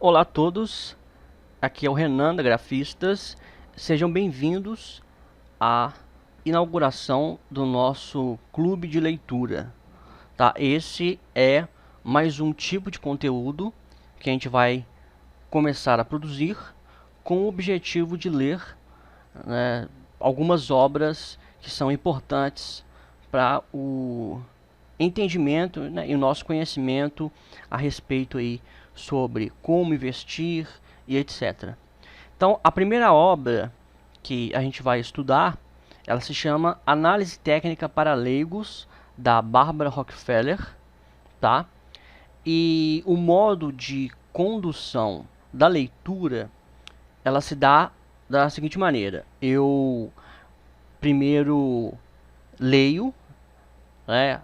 Olá a todos, aqui é o Renan da Grafistas. Sejam bem-vindos à inauguração do nosso clube de leitura. Tá? Esse é mais um tipo de conteúdo que a gente vai começar a produzir com o objetivo de ler, né, algumas obras que são importantes para o entendimento, né, e o nosso conhecimento a respeito aí sobre como investir e etc. Então, a primeira obra que a gente vai estudar, ela se chama Análise Técnica para Leigos, da Barbara Rockefeller, tá? E o modo de condução da leitura, ela se dá da seguinte maneira: eu primeiro leio, né,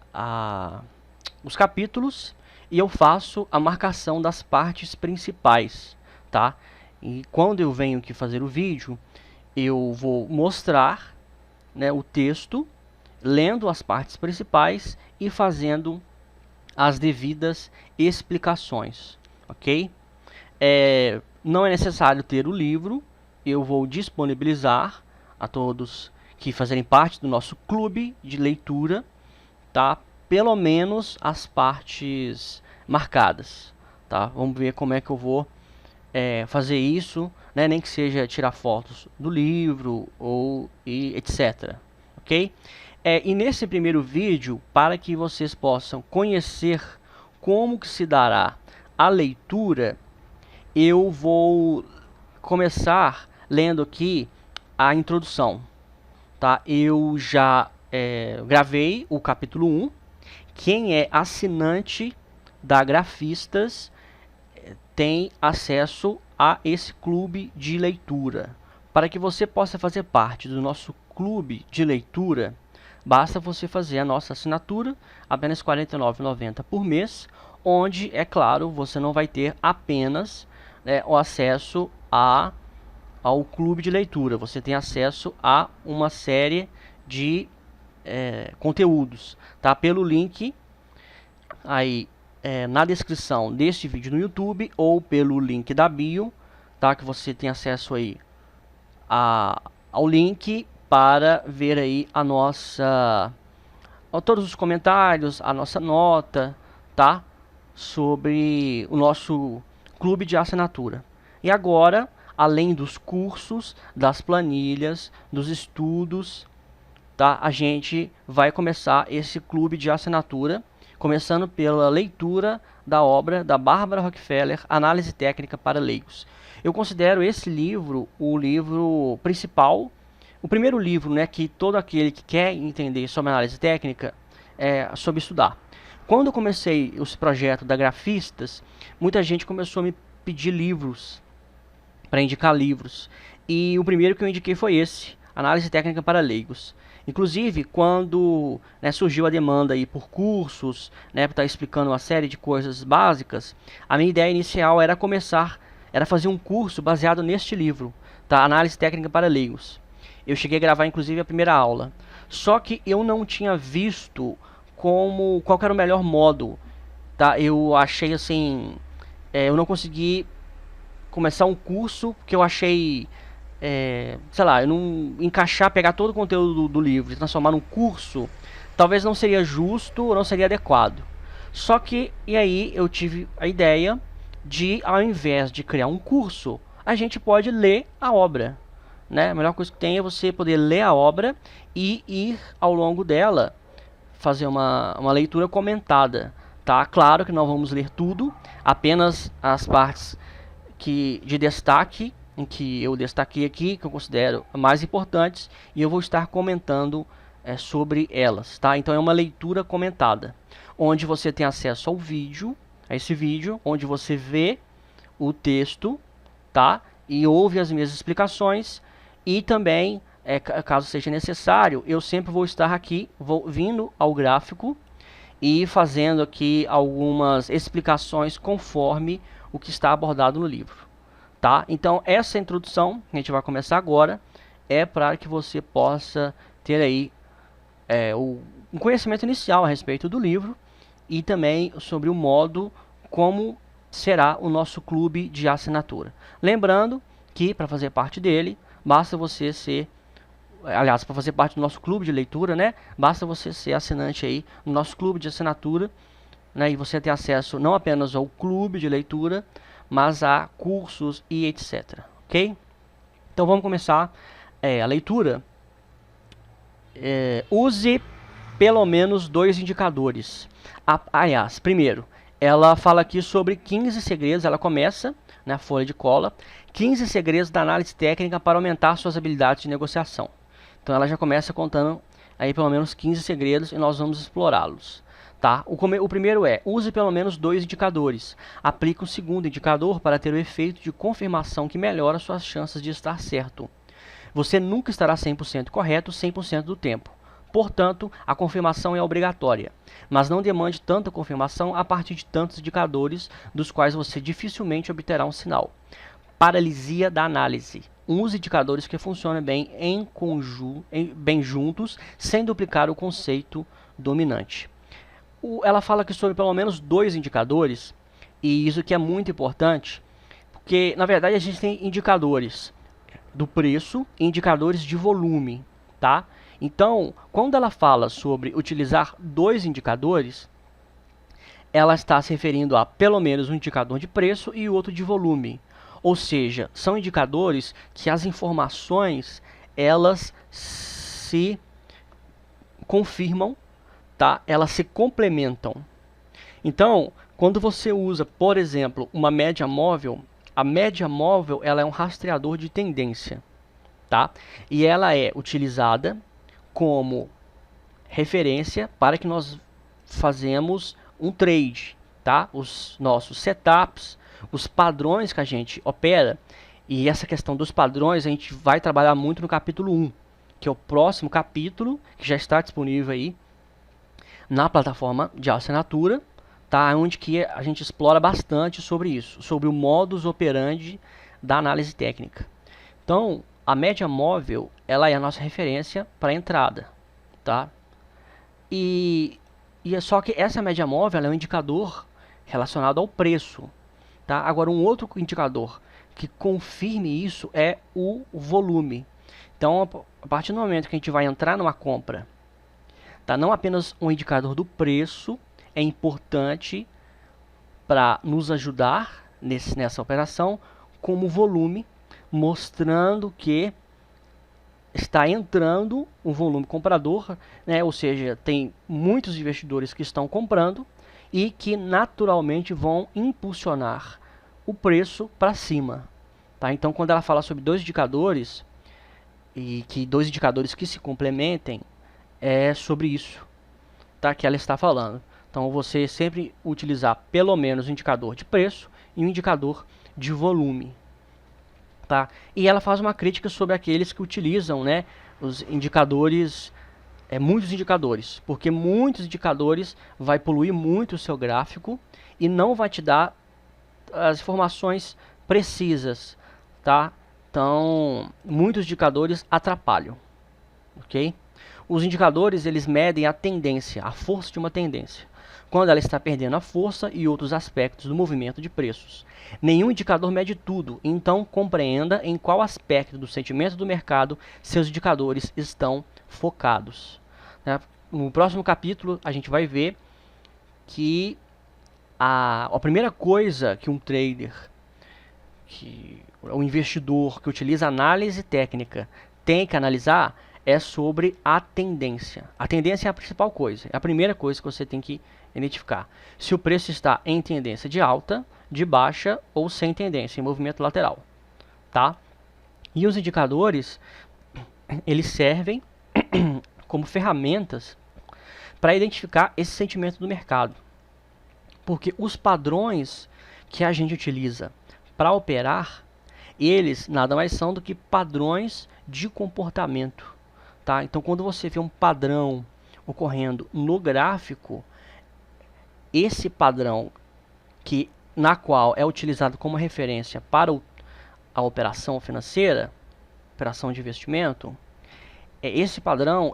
os capítulos e eu faço a marcação das partes principais, tá? E quando eu venho aqui fazer o vídeo, eu vou mostrar, né, o texto, lendo as partes principais e fazendo as devidas explicações, ok? Não é necessário ter o livro, eu vou disponibilizar a todos que fazerem parte do nosso clube de leitura, tá? Pelo menos as partes marcadas, tá? Vamos ver como é que eu vou fazer isso, né? Nem que seja tirar fotos do livro ou etc, ok? E nesse primeiro vídeo, para que vocês possam conhecer como que se dará a leitura, eu vou começar lendo aqui a introdução, tá? Eu já gravei o capítulo 1. Quem é assinante da Grafistas tem acesso a esse clube de leitura. Para que você possa fazer parte do nosso clube de leitura, basta você fazer a nossa assinatura, apenas R$ 49,90 por mês, onde, é claro, você não vai ter apenas, né, o acesso ao clube de leitura. Você tem acesso a uma série de conteúdos, tá? Pelo link aí na descrição deste vídeo no YouTube ou pelo link da bio, tá? Que você tem acesso aí ao link para ver aí todos os comentários, a nossa nota, tá? Sobre o nosso clube de assinatura. E agora, além dos cursos, das planilhas, dos estudos, tá? A gente vai começar esse clube de assinatura, começando pela leitura da obra da Barbara Rockefeller, Análise Técnica para Leigos. Eu considero esse livro o livro principal, o primeiro livro, né, que todo aquele que quer entender sobre análise técnica soube estudar. Quando eu comecei esse projeto da Grafistas, muita gente começou a me pedir livros, para indicar livros. E o primeiro que eu indiquei foi esse, Análise Técnica para Leigos. Inclusive, quando, né, surgiu a demanda aí por cursos, né, para estar explicando uma série de coisas básicas, a minha ideia inicial era fazer um curso baseado neste livro, tá? Análise Técnica para Leigos. Eu cheguei a gravar, inclusive, a primeira aula. Só que eu não tinha visto qual era o melhor modo, tá? Eu achei assim, eu não consegui começar um curso que eu achei, sei lá, eu não encaixar, pegar todo o conteúdo do livro e transformar num curso, talvez não seria justo ou não seria adequado. Só que, e aí eu tive a ideia de, ao invés de criar um curso, a gente pode ler a obra, né? A melhor coisa que tem é você poder ler a obra e ir ao longo dela fazer uma leitura comentada, tá? Claro que não vamos ler tudo, apenas as partes de destaque, em que eu destaquei aqui, que eu considero mais importantes, e eu vou estar comentando sobre elas, tá? Então é uma leitura comentada, onde você tem acesso ao vídeo, a esse vídeo, onde você vê o texto, tá? E ouve as minhas explicações, e também, caso seja necessário, eu sempre vou estar aqui, vindo ao gráfico e fazendo aqui algumas explicações conforme o que está abordado no livro, tá? Então essa introdução que a gente vai começar agora é para que você possa ter aí um conhecimento inicial a respeito do livro e também sobre o modo como será o nosso clube de assinatura. Lembrando que para fazer parte dele, basta você ser, aliás, para fazer parte do nosso clube de leitura, né? Basta você ser assinante aí no nosso clube de assinatura, né? E você ter acesso não apenas ao clube de leitura, mas a cursos e etc. Ok? Então vamos começar a leitura. Use pelo menos 2 indicadores. Aliás, primeiro, ela fala aqui sobre 15 segredos, ela começa na folha de cola, 15 segredos da análise técnica para aumentar suas habilidades de negociação. Então ela já começa contando aí pelo menos 15 segredos e nós vamos explorá-los. Tá? O primeiro é, use pelo menos 2 indicadores. Aplique um segundo indicador para ter o efeito de confirmação que melhora suas chances de estar certo. Você nunca estará 100% correto 100% do tempo. Portanto, a confirmação é obrigatória, mas não demande tanta confirmação a partir de tantos indicadores dos quais você dificilmente obterá um sinal. Paralisia da análise. Use indicadores que funcionem bem bem juntos, sem duplicar o conceito dominante. Ela fala aqui sobre pelo menos 2 indicadores, e isso que é muito importante, porque na verdade a gente tem indicadores do preço e indicadores de volume, tá? Então, quando ela fala sobre utilizar 2 indicadores, ela está se referindo a pelo menos um indicador de preço e outro de volume. Ou seja, são indicadores que as informações elas se confirmam, tá? Elas se complementam. Então, quando você usa, por exemplo, uma média móvel, a média móvel ela é um rastreador de tendência, tá? E ela é utilizada como referência para que nós fazemos um trade, tá? Os nossos setups, os padrões que a gente opera, e essa questão dos padrões a gente vai trabalhar muito no capítulo 1, que é o próximo capítulo, que já está disponível aí na plataforma de assinatura, tá? Onde que a gente explora bastante sobre isso, sobre o modus operandi da análise técnica. Então, a média móvel, ela é a nossa referência para a entrada, tá? E é só que essa média móvel é um indicador relacionado ao preço, tá? Agora, um outro indicador que confirme isso é o volume. Então, a partir do momento que a gente vai entrar numa compra, tá? Não apenas um indicador do preço é importante para nos ajudar nessa operação, como volume, mostrando que está entrando um volume comprador, né? Ou seja, tem muitos investidores que estão comprando e que naturalmente vão impulsionar o preço para cima. Tá? Então, quando ela fala sobre 2 indicadores, e que 2 indicadores que se complementem, é sobre isso, tá? Que ela está falando. Então, você sempre utilizar pelo menos um indicador de preço e um indicador de volume. Tá? E ela faz uma crítica sobre aqueles que utilizam, né, os indicadores, muitos indicadores, porque muitos indicadores vai poluir muito o seu gráfico e não vai te dar as informações precisas, tá? Então, muitos indicadores atrapalham, ok? Os indicadores, eles medem a tendência, a força de uma tendência, quando ela está perdendo a força e outros aspectos do movimento de preços. Nenhum indicador mede tudo, então compreenda em qual aspecto do sentimento do mercado seus indicadores estão focados. No próximo capítulo, a gente vai ver que a primeira coisa que um trader, um investidor que utiliza análise técnica tem que analisar é sobre a tendência. A tendência é a principal coisa, é a primeira coisa que você tem que identificar. Se o preço está em tendência de alta, de baixa ou sem tendência, em movimento lateral, tá? E os indicadores, eles servem como ferramentas para identificar esse sentimento do mercado. Porque os padrões que a gente utiliza para operar, eles nada mais são do que padrões de comportamento, tá? Então, quando você vê um padrão ocorrendo no gráfico, esse padrão na qual é utilizado como referência para a operação financeira, operação de investimento, esse padrão,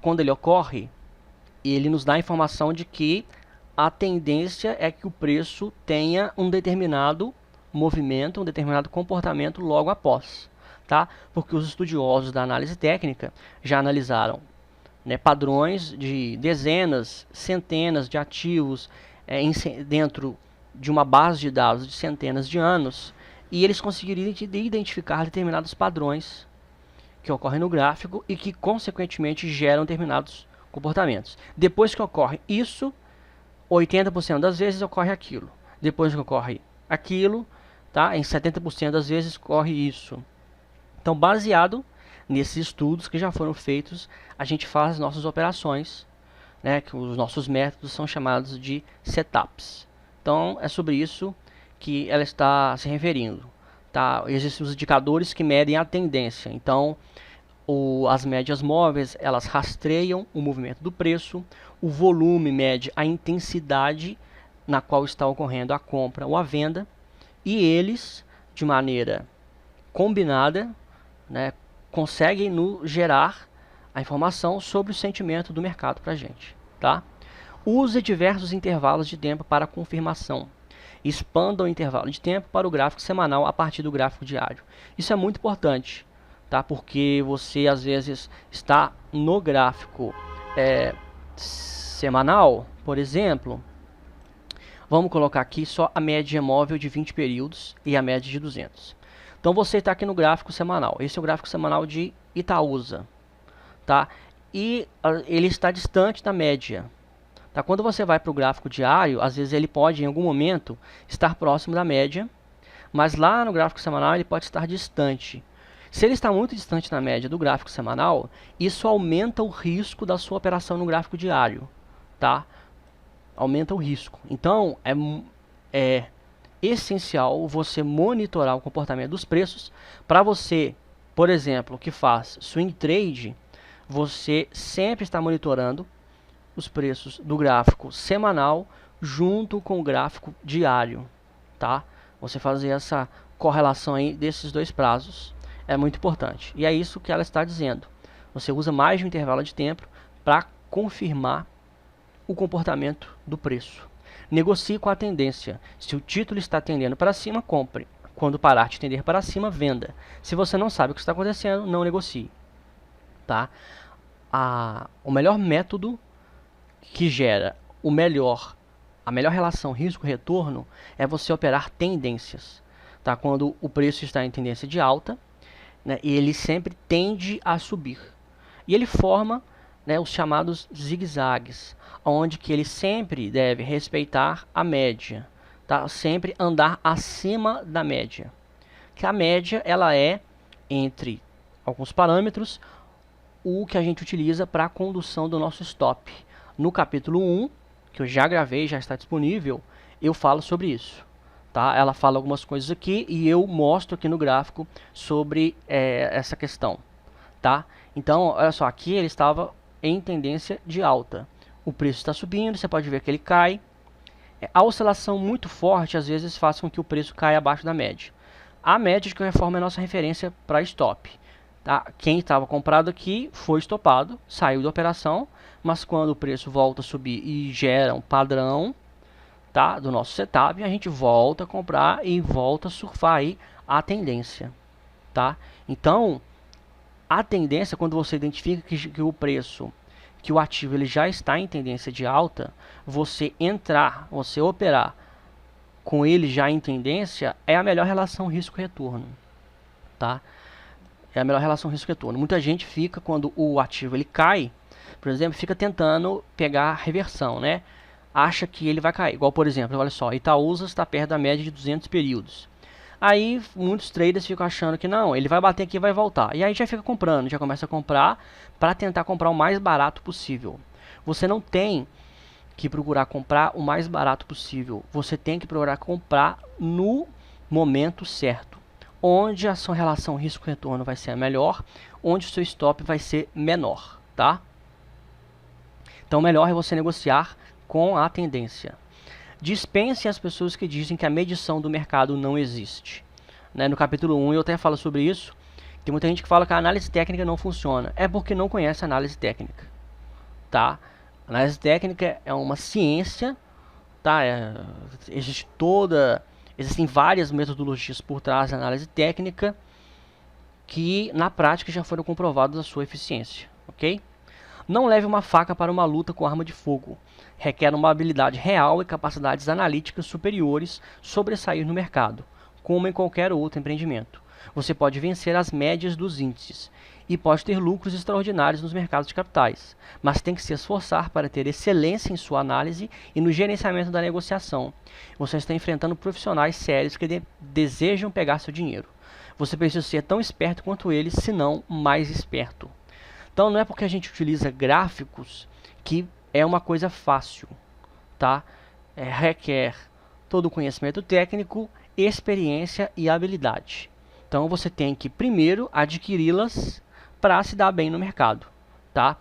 quando ele ocorre, ele nos dá a informação de que a tendência é que o preço tenha um determinado movimento, um determinado comportamento logo após, tá? Porque os estudiosos da análise técnica já analisaram, né, padrões de dezenas, centenas de ativos dentro de uma base de dados de centenas de anos, e eles conseguiriam identificar determinados padrões que ocorrem no gráfico e que, consequentemente, geram determinados comportamentos. Depois que ocorre isso, 80% das vezes ocorre aquilo. Depois que ocorre aquilo, tá? Em 70% das vezes ocorre isso. Então, baseado nesses estudos que já foram feitos, a gente faz nossas operações, né? Que os nossos métodos são chamados de setups. Então, é sobre isso que ela está se referindo. Tá? Existem os indicadores que medem a tendência. Então, as médias móveis, elas rastreiam o movimento do preço, o volume mede a intensidade na qual está ocorrendo a compra ou a venda, e eles, de maneira combinada, né, conseguem gerar a informação sobre o sentimento do mercado para a gente. Tá? Use diversos intervalos de tempo para confirmação. Expanda o intervalo de tempo para o gráfico semanal a partir do gráfico diário. Isso é muito importante, tá? Porque você às vezes está no gráfico semanal, por exemplo. Vamos colocar aqui só a média móvel de 20 períodos e a média de 200. Então você está aqui no gráfico semanal. Esse é o gráfico semanal de Itaúsa, tá? E ele está distante da média. Tá? Quando você vai para o gráfico diário, às vezes ele pode, em algum momento, estar próximo da média, mas lá no gráfico semanal ele pode estar distante. Se ele está muito distante da média do gráfico semanal, isso aumenta o risco da sua operação no gráfico diário. Tá? Aumenta o risco. Então, é essencial você monitorar o comportamento dos preços para você, por exemplo, que faz swing trade, você sempre está monitorando os preços do gráfico semanal junto com o gráfico diário, tá? Você fazer essa correlação aí desses dois prazos é muito importante. E é isso que ela está dizendo. Você usa mais de um intervalo de tempo para confirmar o comportamento do preço. Negocie com a tendência. Se o título está tendendo para cima, compre. Quando parar de tender para cima, venda. Se você não sabe o que está acontecendo, não negocie, tá? O melhor método que gera a melhor relação risco-retorno é você operar tendências. Tá? Quando o preço está em tendência de alta, né, ele sempre tende a subir. E ele forma, né, os chamados zigue-zagues, onde que ele sempre deve respeitar a média. Tá? Sempre andar acima da média. Que a média ela é, entre alguns parâmetros, o que a gente utiliza para a condução do nosso stop. No capítulo 1, que eu já gravei, já está disponível, eu falo sobre isso. Tá? Ela fala algumas coisas aqui e eu mostro aqui no gráfico sobre essa questão. Tá? Então, olha só, aqui ele estava em tendência de alta. O preço está subindo, você pode ver que ele cai. A oscilação muito forte às vezes faz com que o preço caia abaixo da média. A média, de qualquer forma, é a nossa referência para stop. Tá? Quem estava comprado aqui foi estopado, saiu da operação, mas quando o preço volta a subir e gera um padrão, tá, do nosso setup, a gente volta a comprar e volta a surfar aí a tendência. Tá? Então, a tendência, quando você identifica que o preço, que o ativo ele já está em tendência de alta, você operar com ele já em tendência, é a melhor relação risco-retorno. Tá? É a melhor relação risco-retorno. Muita gente fica, quando o ativo ele cai, por exemplo, fica tentando pegar a reversão, né? Acha que ele vai cair. Igual, por exemplo, olha só, Itaúsa está perto da média de 200 períodos. Aí, muitos traders ficam achando que não, ele vai bater aqui e vai voltar. E aí já fica comprando, já começa a comprar para tentar comprar o mais barato possível. Você não tem que procurar comprar o mais barato possível. Você tem que procurar comprar no momento certo, onde a sua relação risco-retorno vai ser a melhor, onde o seu stop vai ser menor, tá? Então, o melhor é você negociar com a tendência. Dispense as pessoas que dizem que a medição do mercado não existe. Né? No capítulo 1 eu até falo sobre isso. Tem muita gente que fala que a análise técnica não funciona. É porque não conhece a análise técnica. Tá? A análise técnica é uma ciência, tá? Existem várias metodologias por trás da análise técnica que na prática já foram comprovadas a sua eficiência, ok? Não leve uma faca para uma luta com arma de fogo. Requer uma habilidade real e capacidades analíticas superiores sobressair no mercado, como em qualquer outro empreendimento. Você pode vencer as médias dos índices e pode ter lucros extraordinários nos mercados de capitais, mas tem que se esforçar para ter excelência em sua análise e no gerenciamento da negociação. Você está enfrentando profissionais sérios que desejam pegar seu dinheiro. Você precisa ser tão esperto quanto eles, se não mais esperto. Então não é porque a gente utiliza gráficos que é uma coisa fácil, tá? Requer todo o conhecimento técnico, experiência e habilidade. Então você tem que primeiro adquiri-las para se dar bem no mercado, tá?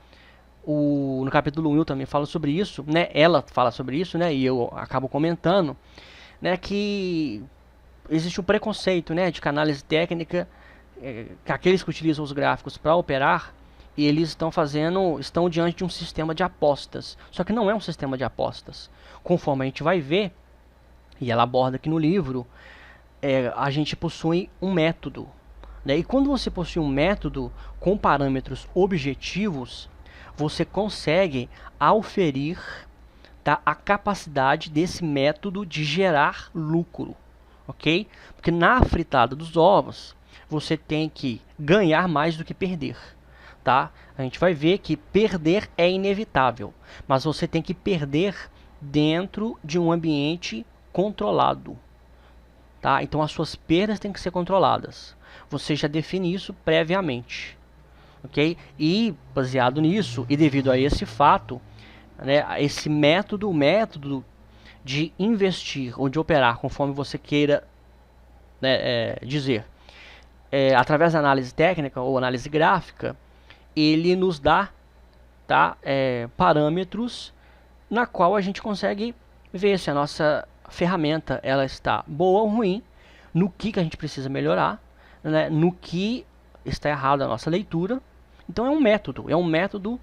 No capítulo 1 eu também falo sobre isso, né? Ela fala sobre isso, né? E eu acabo comentando, né? Que existe um preconceito, né? De que a análise técnica, que aqueles que utilizam os gráficos para operar, eles estão diante de um sistema de apostas. Só que não é um sistema de apostas. Conforme a gente vai ver, e ela aborda aqui no livro, a gente possui um método, né? E quando você possui um método com parâmetros objetivos, você consegue auferir, tá, a capacidade desse método de gerar lucro, ok? Porque na fritada dos ovos, você tem que ganhar mais do que perder. Tá? A gente vai ver que perder é inevitável, mas você tem que perder dentro de um ambiente controlado, tá? Então as suas perdas têm que ser controladas. Você já define isso previamente, ok? E baseado nisso e devido a esse fato, né, esse método, o método de investir ou de operar conforme você queira, né, dizer, através da análise técnica ou análise gráfica, ele nos dá, tá, parâmetros na qual a gente consegue ver se a nossa ferramenta ela está boa ou ruim, no que a gente precisa melhorar, né, no que está errado a nossa leitura. Então é um método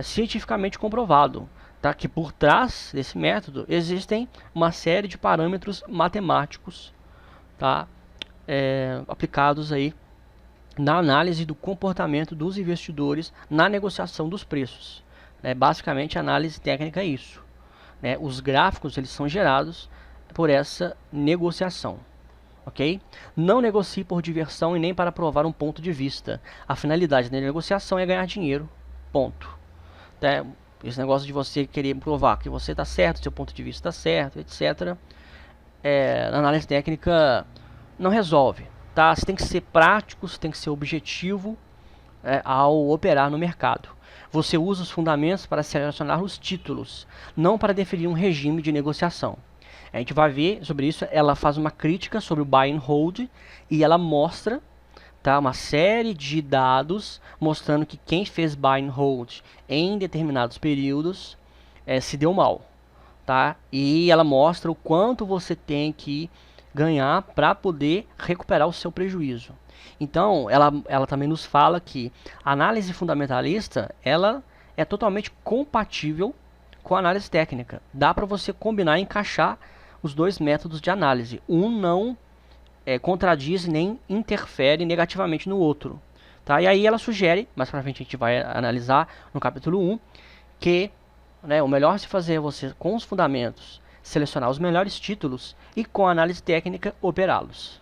cientificamente comprovado, tá, que por trás desse método existem uma série de parâmetros matemáticos, tá, aplicados aí na análise do comportamento dos investidores na negociação dos preços. Basicamente, a análise técnica é isso. Os gráficos eles são gerados por essa negociação. Ok? Não negocie por diversão e nem para provar um ponto de vista. A finalidade da negociação é ganhar dinheiro. Ponto. Esse negócio de você querer provar que você está certo, seu ponto de vista está certo, etc. Na análise técnica não resolve. Tá? Você tem que ser prático, você tem que ser objetivo ao operar no mercado. Você usa os fundamentos para selecionar os títulos, não para definir um regime de negociação. A gente vai ver sobre isso, ela faz uma crítica sobre o buy and hold e ela mostra, tá, uma série de dados mostrando que quem fez buy and hold em determinados períodos se deu mal. Tá? E ela mostra o quanto você tem que ganhar para poder recuperar o seu prejuízo. Então, ela também nos fala que a análise fundamentalista ela é totalmente compatível com a análise técnica. Dá para você combinar e encaixar os dois métodos de análise. Um não contradiz nem interfere negativamente no outro. Tá? E aí ela sugere, mais para frente a gente vai analisar no capítulo 1, que o melhor se fazer é você, com os fundamentos, selecionar os melhores títulos e, com a análise técnica, operá-los.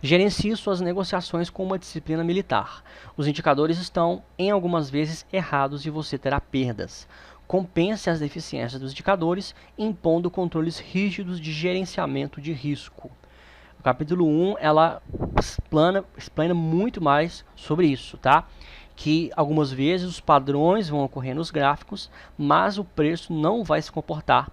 Gerencie suas negociações com uma disciplina militar. Os indicadores estão, em algumas vezes, errados e você terá perdas. Compense as deficiências dos indicadores, impondo controles rígidos de gerenciamento de risco. No capítulo 1, ela explana muito mais sobre isso, tá? Que algumas vezes os padrões vão ocorrer nos gráficos, mas o preço não vai se comportar,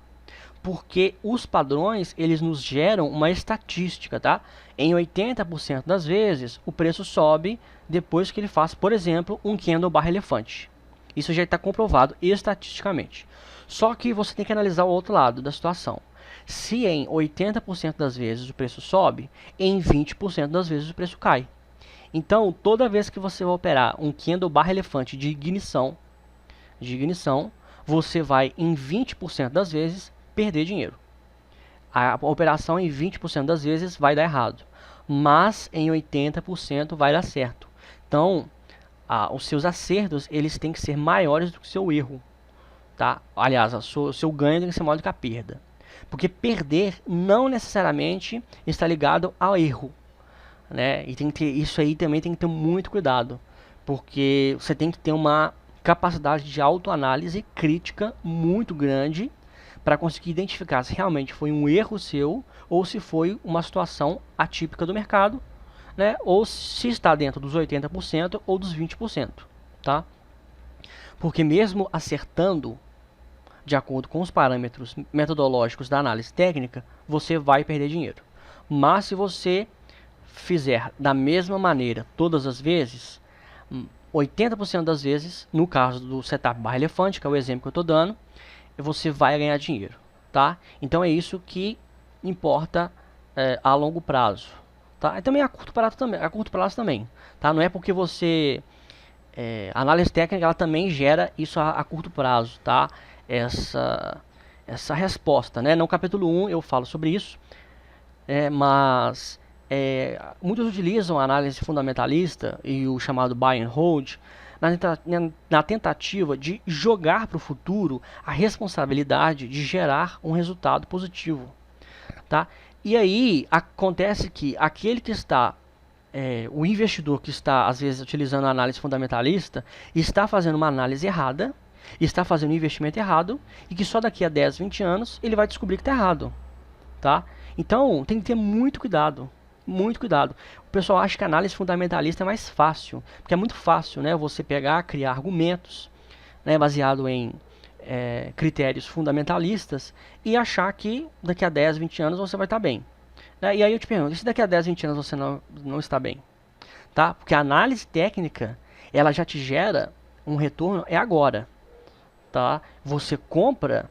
porque os padrões eles nos geram uma estatística, tá? Em 80% das vezes o preço sobe depois que ele faz, por exemplo, um candle barra elefante. Isso já está comprovado estatisticamente. Só que você tem que analisar o outro lado da situação. Se em 80% das vezes o preço sobe, em 20% das vezes o preço cai. Então, toda vez que você vai operar um candle barra elefante de ignição, você vai em 20% das vezes perder dinheiro. A operação em 20% das vezes vai dar errado, mas em 80% vai dar certo. Então, os seus acertos eles têm que ser maiores do que o seu erro, tá? Aliás, o seu ganho tem que ser maior do que a perda, porque perder não necessariamente está ligado ao erro, né? E tem que ter, isso aí também tem que ter muito cuidado, porque você tem que ter uma capacidade de autoanálise crítica muito grande para conseguir identificar se realmente foi um erro seu ou se foi uma situação atípica do mercado, né? Ou se está dentro dos 80% ou dos 20%, tá? Porque mesmo acertando de acordo com os parâmetros metodológicos da análise técnica, você vai perder dinheiro. Mas se você fizer da mesma maneira todas as vezes, 80% das vezes, no caso do setup barra elefante, que é o exemplo que eu estou dando, você vai ganhar dinheiro, tá? Então é isso que importa a longo prazo, tá? E também a curto prazo também, tá? Não é porque você a análise técnica ela também gera isso a curto prazo, tá? Essa resposta, né? No capítulo 1 eu falo sobre isso, mas muitos utilizam a análise fundamentalista e o chamado buy and hold na tentativa de jogar para o futuro a responsabilidade de gerar um resultado positivo, tá? E aí acontece que aquele que está o investidor que está às vezes utilizando a análise fundamentalista está fazendo uma análise errada, está fazendo um investimento errado e que só daqui a 10, 20 anos ele vai descobrir que está errado, tá? Então tem que ter muito cuidado. Muito cuidado. O pessoal acha que a análise fundamentalista é mais fácil, porque é muito fácil, né, você pegar, criar argumentos, né, baseado em critérios fundamentalistas e achar que daqui a 10, 20 anos você vai estar bem. Né? E aí eu te pergunto, e se daqui a 10, 20 anos você não está bem? Tá? Porque a análise técnica, ela já te gera um retorno, agora. Tá? Você compra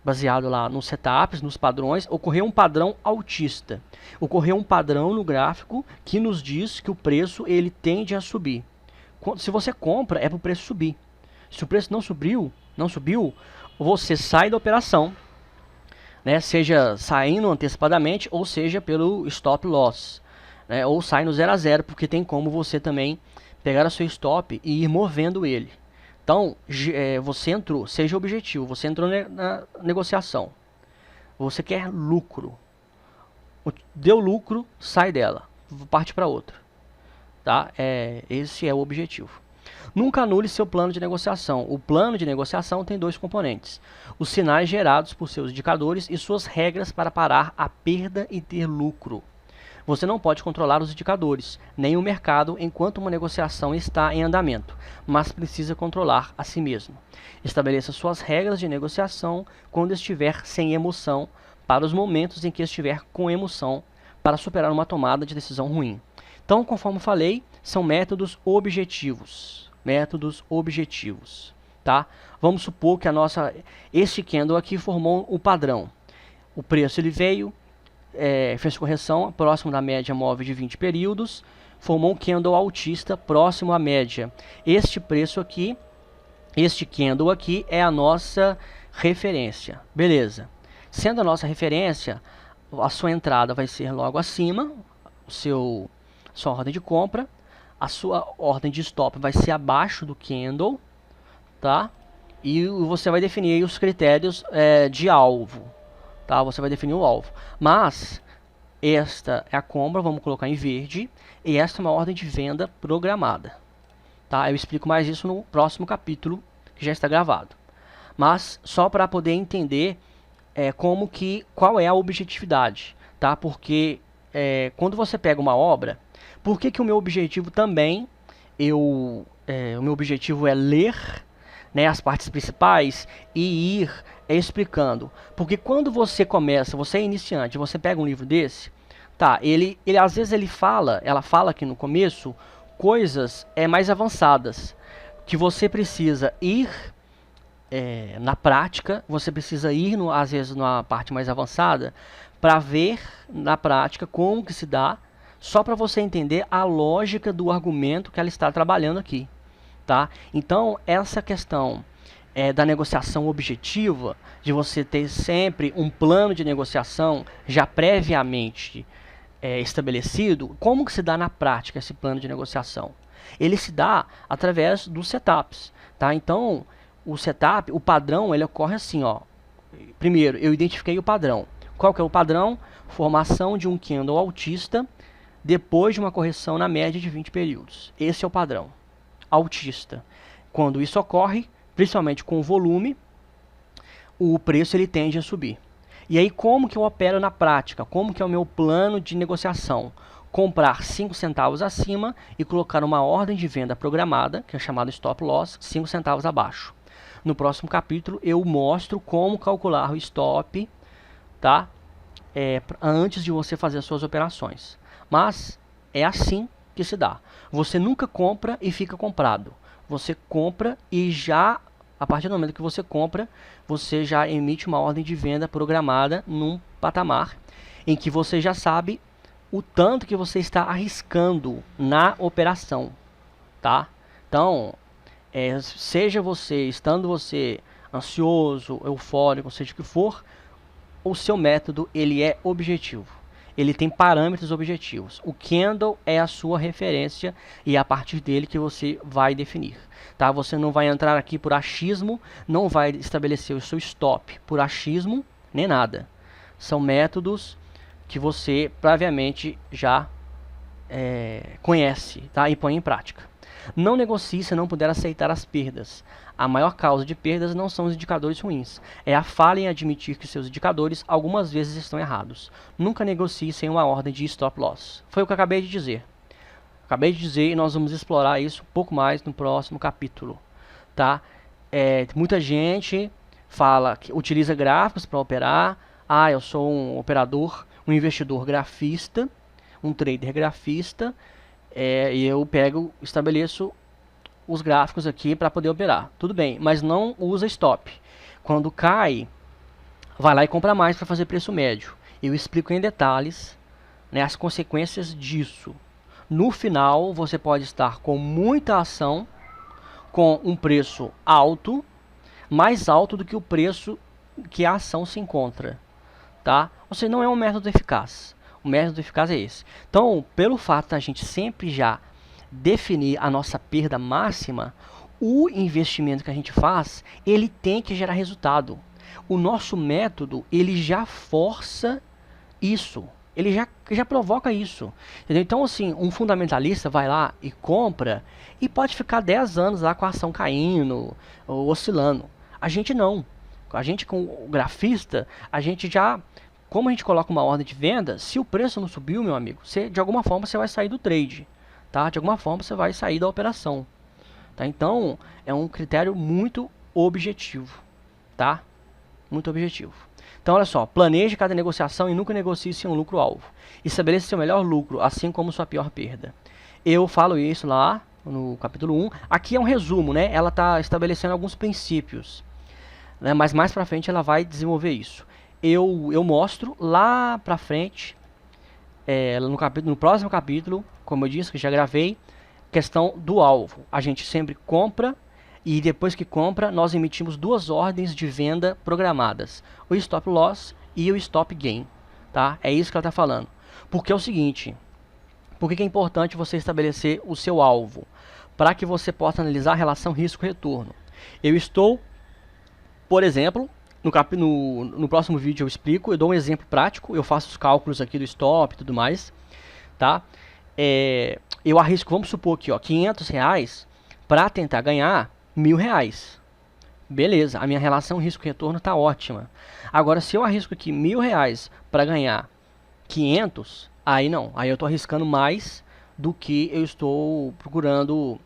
baseado lá nos setups, nos padrões, ocorreu um padrão altista. Ocorreu um padrão no gráfico que nos diz que o preço ele tende a subir. Se você compra, é para o preço subir. Se o preço não subiu, você sai da operação, né? Seja saindo antecipadamente ou seja pelo stop loss, né? Ou sai no 0 a 0, porque tem como você também pegar o seu stop e ir movendo ele. Então, você entrou, seja objetivo, você entrou na negociação, você quer lucro, deu lucro, sai dela, parte para outra, tá? Esse é o objetivo. Nunca anule seu plano de negociação. O plano de negociação tem dois componentes: os sinais gerados por seus indicadores e suas regras para parar a perda e ter lucro. Você não pode controlar os indicadores, nem o mercado enquanto uma negociação está em andamento, mas precisa controlar a si mesmo. Estabeleça suas regras de negociação quando estiver sem emoção, para os momentos em que estiver com emoção, para superar uma tomada de decisão ruim. Então, conforme falei, são métodos objetivos. Métodos objetivos, tá? Vamos supor que este candle aqui formou o padrão. O preço ele veio, fez correção próximo da média móvel de 20 períodos, formou um candle altista próximo à média. Este preço aqui, este candle aqui é a nossa referência, beleza? Sendo a nossa referência, a sua entrada vai ser logo acima, sua ordem de compra, a sua ordem de stop vai ser abaixo do candle, tá? E você vai definir aí os critérios de alvo. Tá? Você vai definir o alvo. Mas esta é a compra, vamos colocar em verde, e esta é uma ordem de venda programada. Tá? Eu explico mais isso no próximo capítulo, que já está gravado. Mas só para poder entender qual é a objetividade, tá? Porque quando você pega uma obra, por que o meu objetivo também, o meu objetivo é ler, né, as partes principais e ir explicando. Porque quando você começa, você é iniciante, você pega um livro desse, tá, ele às vezes ela fala aqui no começo coisas mais avançadas, que você precisa ir na prática, você precisa ir às vezes numa parte mais avançada para ver na prática como que se dá, só para você entender a lógica do argumento que ela está trabalhando aqui. Tá? Então, essa questão da negociação objetiva, de você ter sempre um plano de negociação já previamente estabelecido, como que se dá na prática esse plano de negociação? Ele se dá através dos setups, tá? Então, o setup, o padrão, ele ocorre assim, ó. Primeiro, eu identifiquei o padrão. Qual que é o padrão? Formação de um candle altista depois de uma correção na média de 20 períodos. Esse é o padrão altista. Quando isso ocorre, principalmente com o volume, o preço ele tende a subir. E aí como que eu opero na prática? Como que é o meu plano de negociação? Comprar 5 centavos acima e colocar uma ordem de venda programada, que é chamada stop loss, 5 centavos abaixo. No próximo capítulo eu mostro como calcular o stop, tá? Antes de você fazer as suas operações. Mas é assim que se dá. Você nunca compra e fica comprado. Você compra e já, a partir do momento que você compra, você já emite uma ordem de venda programada num patamar em que você já sabe o tanto que você está arriscando na operação, tá? Então, seja você, estando você ansioso, eufórico, seja o que for, o seu método ele é objetivo. Ele tem parâmetros objetivos. O candle é a sua referência e é a partir dele que você vai definir. Tá? Você não vai entrar aqui por achismo, não vai estabelecer o seu stop por achismo, nem nada. São métodos que você previamente já conhece, tá? E põe em prática. Não negocie se não puder aceitar as perdas. A maior causa de perdas não são os indicadores ruins. É a falha em admitir que seus indicadores algumas vezes estão errados. Nunca negocie sem uma ordem de stop loss. Foi o que eu acabei de dizer. Acabei de dizer e nós vamos explorar isso um pouco mais no próximo capítulo. Tá? Muita gente fala que utiliza gráficos para operar. Ah, eu sou um operador, um investidor grafista, um trader grafista. E eu estabeleço os gráficos aqui para poder operar. Tudo bem, mas não usa stop. Quando cai, vai lá e compra mais para fazer preço médio. Eu explico em detalhes, né, as consequências disso. No final, você pode estar com muita ação, com um preço alto, mais alto do que o preço que a ação se encontra. Tá? Ou seja, não é um método eficaz. O método eficaz é esse. Então, pelo fato da gente sempre já definir a nossa perda máxima, o investimento que a gente faz, ele tem que gerar resultado. O nosso método, ele já força isso. Ele já provoca isso. Entendeu? Então, assim, um fundamentalista vai lá e compra e pode ficar 10 anos lá com a ação caindo ou oscilando. A gente não. A gente, com o grafista, a gente já... Como a gente coloca uma ordem de venda, se o preço não subiu, meu amigo, de alguma forma você vai sair do trade. Tá? De alguma forma você vai sair da operação. Tá? Então, é um critério muito objetivo. Tá? Muito objetivo. Então, olha só, planeje cada negociação e nunca negocie sem um lucro-alvo. Estabeleça seu melhor lucro, assim como sua pior perda. Eu falo isso lá no capítulo 1. Aqui é um resumo, né? Ela está estabelecendo alguns princípios. Né? Mas mais pra frente ela vai desenvolver isso. Eu mostro lá pra frente, no próximo capítulo, como eu disse, que já gravei, questão do alvo. A gente sempre compra e depois que compra, nós emitimos 2 ordens de venda programadas. O stop loss e o stop gain. Tá? É isso que ela está falando. Porque é o seguinte, por que é importante você estabelecer o seu alvo? Para que você possa analisar a relação risco-retorno. Eu estou, por exemplo... No próximo vídeo eu explico, eu dou um exemplo prático, eu faço os cálculos aqui do stop e tudo mais, tá? Eu arrisco, vamos supor aqui, ó, R$500 para tentar ganhar R$1.000. Beleza, a minha relação risco-retorno está ótima. Agora, se eu arrisco aqui R$1.000 para ganhar 500, aí não, aí eu estou arriscando mais do que eu estou procurando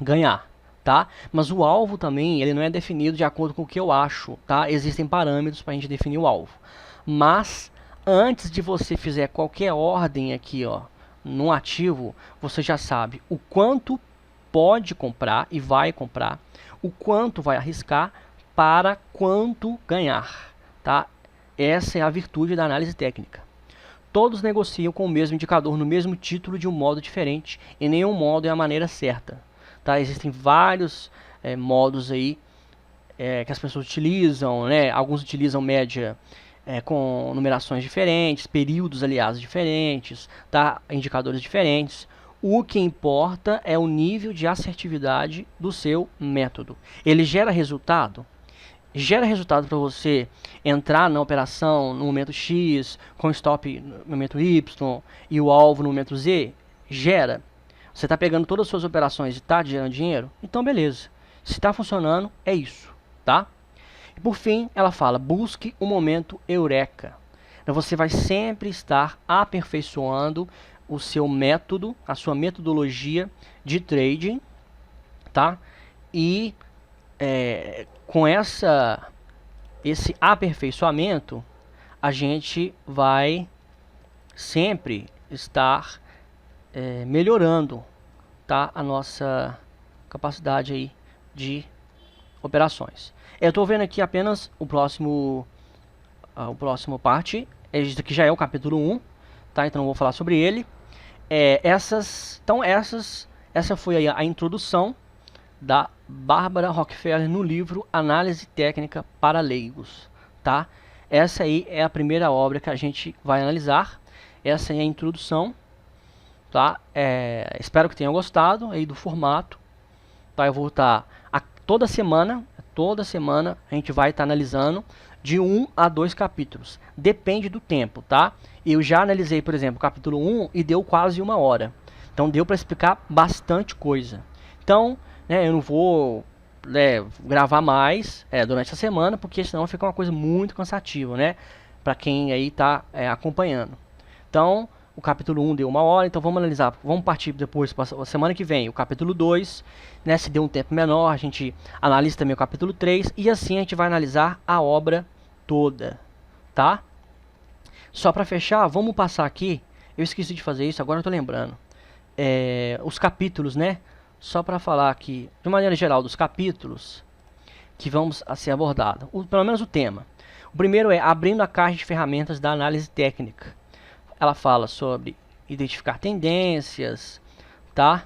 ganhar. Tá? Mas o alvo também ele não é definido de acordo com o que eu acho. Tá? Existem parâmetros para a gente definir o alvo. Mas antes de você fizer qualquer ordem aqui, ó, no ativo, você já sabe o quanto pode comprar e vai comprar, o quanto vai arriscar para quanto ganhar. Tá? Essa é a virtude da análise técnica. Todos negociam com o mesmo indicador no mesmo título de um modo diferente e nenhum modo é a maneira certa. Tá? Existem vários modos aí que as pessoas utilizam, né? Alguns utilizam média com numerações diferentes, períodos, aliás, diferentes, tá? Indicadores diferentes. O que importa é o nível de assertividade do seu método. Ele gera resultado? Gera resultado para você entrar na operação no momento X, com stop no momento Y e o alvo no momento Z? Gera. Você está pegando todas as suas operações e está gerando dinheiro? Então beleza. Se está funcionando, é isso, tá? E por fim, ela fala, busque o momento eureka. Então você vai sempre estar aperfeiçoando o seu método, a sua metodologia de trading, tá? E com esse aperfeiçoamento, a gente vai sempre estar melhorando, tá? A nossa capacidade aí de operações. Eu estou vendo aqui apenas o próximo parte. Este aqui já é o capítulo 1, tá? Então não vou falar sobre ele. Essa foi a introdução da Bárbara Rockefeller no livro Análise Técnica para Leigos, tá? Essa aí é a primeira obra que a gente vai analisar. Essa aí é a introdução, tá? Espero que tenham gostado aí do formato, tá? Eu vou estar toda semana a gente vai estar analisando de 1 a 2 capítulos. Depende do tempo, tá? Eu já analisei, por exemplo, o capítulo 1 e deu quase 1 hora. Então deu para explicar bastante coisa. Então, eu não vou gravar mais durante a semana, porque senão fica uma coisa muito cansativa, né? Para quem aí está acompanhando. Então, o capítulo 1 deu 1 hora, então vamos analisar, vamos partir depois para a semana que vem, o capítulo 2, né? Se deu um tempo menor, a gente analisa também o capítulo 3, e assim a gente vai analisar a obra toda, tá? Só para fechar, vamos passar aqui, eu esqueci de fazer isso, agora eu tô lembrando, os capítulos, né? Só para falar aqui, de maneira geral, dos capítulos que vamos a ser abordados, pelo menos o tema. O primeiro é abrindo a caixa de ferramentas da análise técnica. Ela fala sobre identificar tendências, tá?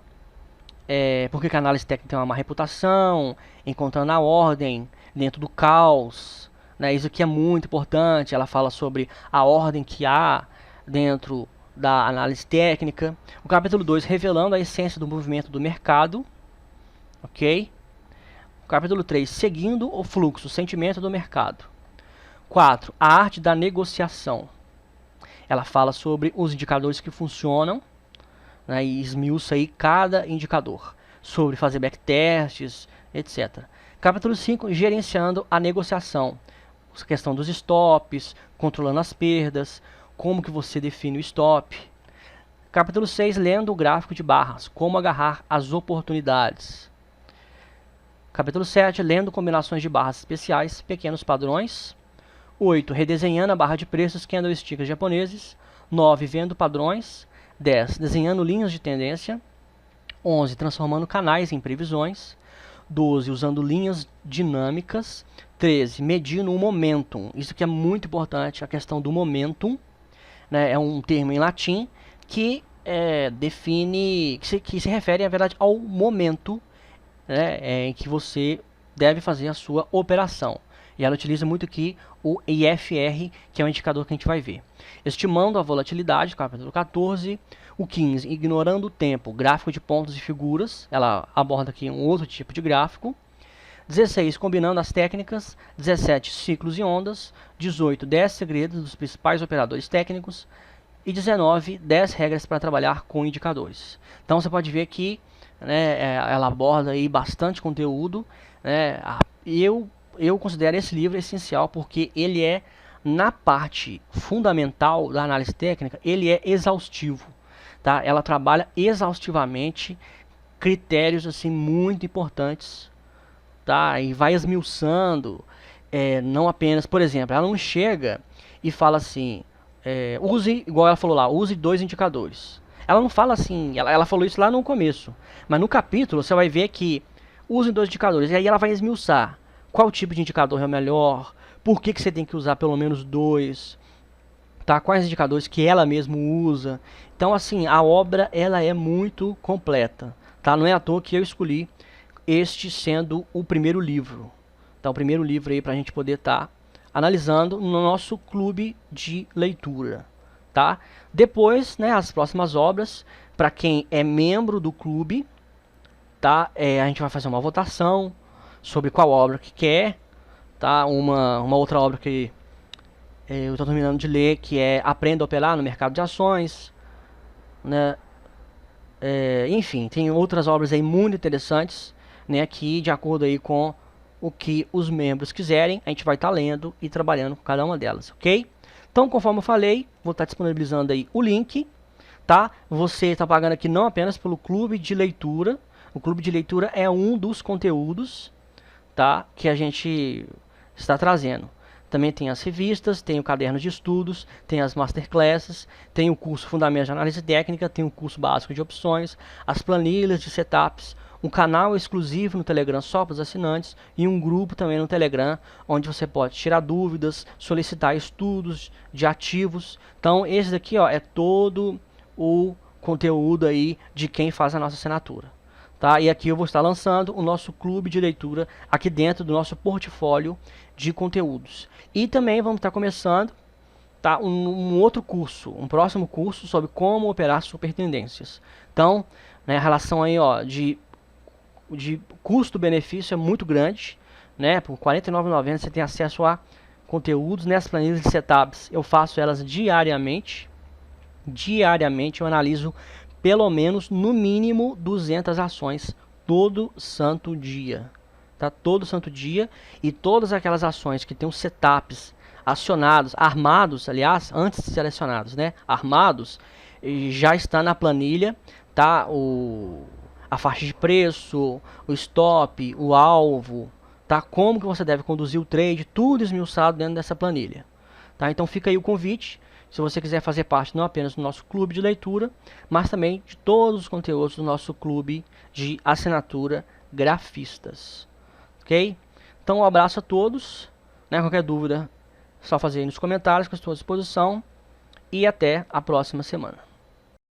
Porque a análise técnica tem uma má reputação, encontrando a ordem dentro do caos, né? Isso aqui é muito importante. Ela fala sobre a ordem que há dentro da análise técnica. O capítulo 2, revelando a essência do movimento do mercado, ok? O capítulo 3, seguindo o fluxo, o sentimento do mercado. 4, a arte da negociação. Ela fala sobre os indicadores que funcionam, né, e esmiuça aí cada indicador, sobre fazer backtests, etc. Capítulo 5, gerenciando a negociação, a questão dos stops, controlando as perdas, como que você define o stop. Capítulo 6, lendo o gráfico de barras, como agarrar as oportunidades. Capítulo 7, lendo combinações de barras especiais, pequenos padrões. 8, redesenhando a barra de preços, candlesticks japoneses. 9, vendo padrões. 10, desenhando linhas de tendência. 11, transformando canais em previsões. 12, usando linhas dinâmicas. 13, medindo o momentum. Isso que é muito importante, a questão do momentum, né? É um termo em latim que define, que se refere, na verdade, ao momento, né, em que você deve fazer a sua operação. E ela utiliza muito aqui o IFR, que é o indicador que a gente vai ver. Estimando a volatilidade, capítulo 14. O 15, ignorando o tempo, gráfico de pontos e figuras. Ela aborda aqui um outro tipo de gráfico. 16, combinando as técnicas. 17, ciclos e ondas. 18, 10 segredos dos principais operadores técnicos. E 19, 10 regras para trabalhar com indicadores. Então você pode ver que, né, ela aborda aí bastante conteúdo, né? Eu considero esse livro essencial porque ele é, na parte fundamental da análise técnica, ele é exaustivo, tá? Ela trabalha exaustivamente critérios assim muito importantes, tá? E vai esmiuçando, não apenas, por exemplo, ela não chega e fala assim, use, igual ela falou lá, use 2 indicadores. Ela não fala assim, ela falou isso lá no começo, mas no capítulo você vai ver que use 2 indicadores, e aí ela vai esmiuçar qual tipo de indicador é o melhor, por que você tem que usar pelo menos 2, tá? Quais indicadores que ela mesma usa. Então, assim, a obra ela é muito completa, tá? Não é à toa que eu escolhi este sendo o primeiro livro, Tá, o primeiro livro aí para a gente poder estar analisando no nosso clube de leitura, tá? Depois, né, as próximas obras, para quem é membro do clube, tá? A gente vai fazer uma votação sobre qual obra que quer, tá? Uma outra obra que eu estou terminando de ler, que é Aprenda a Operar no Mercado de Ações, né? Enfim, tem outras obras aí muito interessantes, né? Que de acordo aí com o que os membros quiserem, a gente vai estar lendo e trabalhando com cada uma delas, ok? Então, conforme eu falei, vou estar disponibilizando aí o link, tá? Você está pagando aqui não apenas pelo clube de leitura. O clube de leitura é um dos conteúdos, tá, que a gente está trazendo. Também tem as revistas, tem o caderno de estudos, tem as masterclasses, tem o curso Fundamentos de Análise Técnica, tem o curso básico de opções, as planilhas de setups, um canal exclusivo no Telegram só para os assinantes e um grupo também no Telegram, onde você pode tirar dúvidas, solicitar estudos de ativos. Então esse daqui, ó, é todo o conteúdo aí de quem faz a nossa assinatura. Tá? E aqui eu vou estar lançando o nosso clube de leitura aqui dentro do nosso portfólio de conteúdos. E também vamos estar começando, tá, um outro curso, um próximo curso sobre como operar supertendências. Então, né, a relação aí, ó, de custo-benefício é muito grande, né? Por R$ 49,90 você tem acesso a conteúdos, né? As planilhas de setups eu faço elas diariamente. Diariamente eu analiso pelo menos, no mínimo, 200 ações todo santo dia. Tá? Todo santo dia. E todas aquelas ações que tem os setups acionados, armados, aliás, antes de selecionados, né? Armados, já está na planilha, tá? A faixa de preço, o stop, o alvo, tá? Como que você deve conduzir o trade, tudo esmiuçado dentro dessa planilha. Tá? Então fica aí o convite. Se você quiser fazer parte não apenas do nosso clube de leitura, mas também de todos os conteúdos do nosso clube de assinatura Grafistas. Ok? Então um abraço a todos. Né? Qualquer dúvida, é só fazer aí nos comentários que eu estou à disposição. E até a próxima semana.